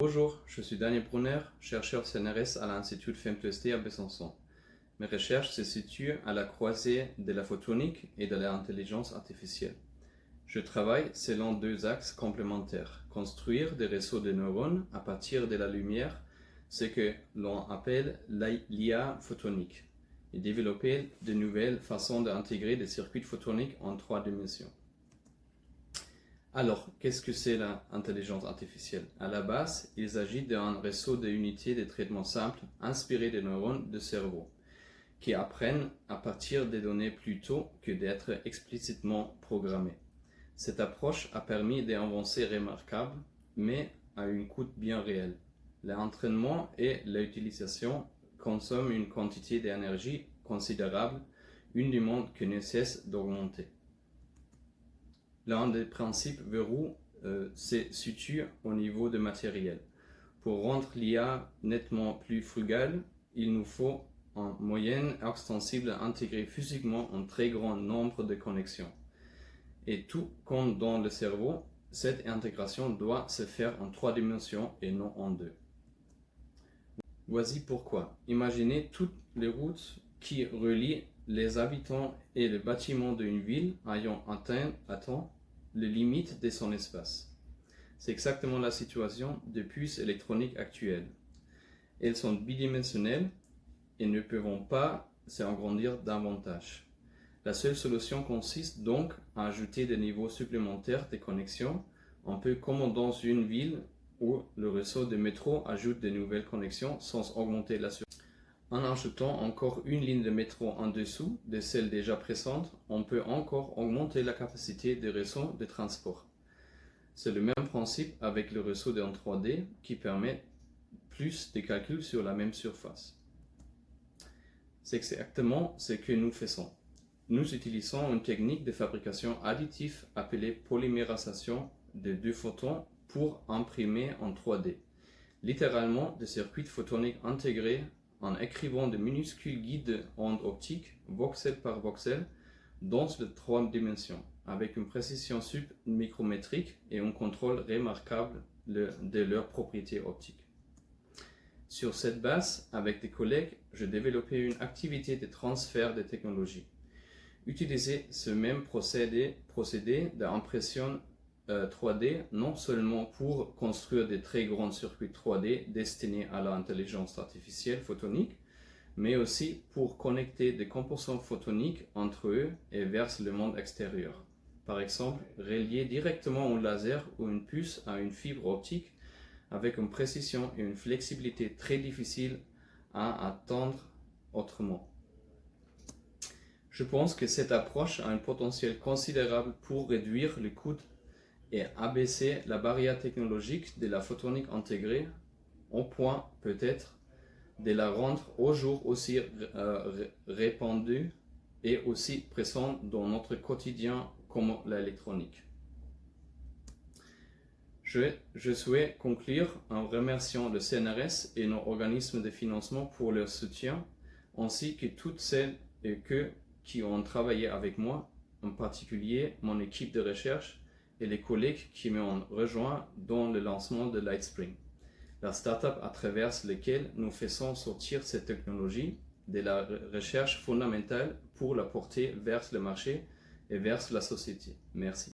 Bonjour, je suis Daniel Brunner, chercheur CNRS à l'Institut FEM+D à Besançon. Mes recherches se situent à la croisée de la photonique et de l'intelligence artificielle. Je travaille selon deux axes complémentaires: construire des réseaux de neurones à partir de la lumière, ce que l'on appelle l'IA photonique, et développer de nouvelles façons d'intégrer des circuits photoniques en 3 dimensions. Alors, qu'est-ce que c'est l'intelligence artificielle? À la base, il s'agit d'un réseau d'unités de traitement simples inspirées des neurones du cerveau, qui apprennent à partir des données plutôt que d'être explicitement programmées. Cette approche a permis des avancées remarquables, mais à un coût bien réel. L'entraînement et l'utilisation consomment une quantité d'énergie considérable, une demande qui ne cesse d'augmenter. L'un des principes verrous se situe au niveau du matériel. Pour rendre l'IA nettement plus frugale, il nous faut en moyenne extensible intégrer physiquement un très grand nombre de connexions. Et tout comme dans le cerveau, cette intégration doit se faire en 3 dimensions et non en 2. Voici pourquoi. Imaginez toutes les routes qui relient les habitants et les bâtiments d'une ville ayant atteint les limites de son espace. C'est exactement la situation des puces électroniques actuelles. Elles sont bidimensionnelles et ne peuvent pas s'agrandir davantage. La seule solution consiste donc à ajouter des niveaux supplémentaires de connexion, un peu comme dans une ville où le réseau de métro ajoute de nouvelles connexions sans augmenter la surface. En ajoutant encore une ligne de métro en dessous de celle déjà présente, on peut encore augmenter la capacité des réseaux de transport. C'est le même principe avec le réseau en 3D qui permet plus de calculs sur la même surface. C'est exactement ce que nous faisons. Nous utilisons une technique de fabrication additive appelée polymérisation de 2 photons pour imprimer en 3D, littéralement des circuits photoniques intégrés en écrivant de minuscules guides ondes optiques, voxel par voxel, dans les 3 dimensions, avec une précision submicrométrique et un contrôle remarquable de leurs propriétés optiques. Sur cette base, avec des collègues, j'ai développé une activité de transfert de technologie. Utiliser ce même procédé d'impression 3D non seulement pour construire des très grands circuits 3D destinés à l'intelligence artificielle photonique, mais aussi pour connecter des composants photoniques entre eux et vers le monde extérieur. Par exemple, relier directement un laser ou une puce à une fibre optique avec une précision et une flexibilité très difficiles à atteindre autrement. Je pense que cette approche a un potentiel considérable pour réduire le coût et abaisser la barrière technologique de la photonique intégrée, au point peut-être de la rendre au jour aussi répandue et aussi présente dans notre quotidien comme l'électronique. Je souhaite conclure en remerciant le CNRS et nos organismes de financement pour leur soutien, ainsi que toutes celles et ceux qui ont travaillé avec moi, en particulier mon équipe de recherche et les collègues qui m'ont rejoint dans le lancement de Lightspring, la startup à travers laquelle nous faisons sortir cette technologie de la recherche fondamentale pour la porter vers le marché et vers la société. Merci.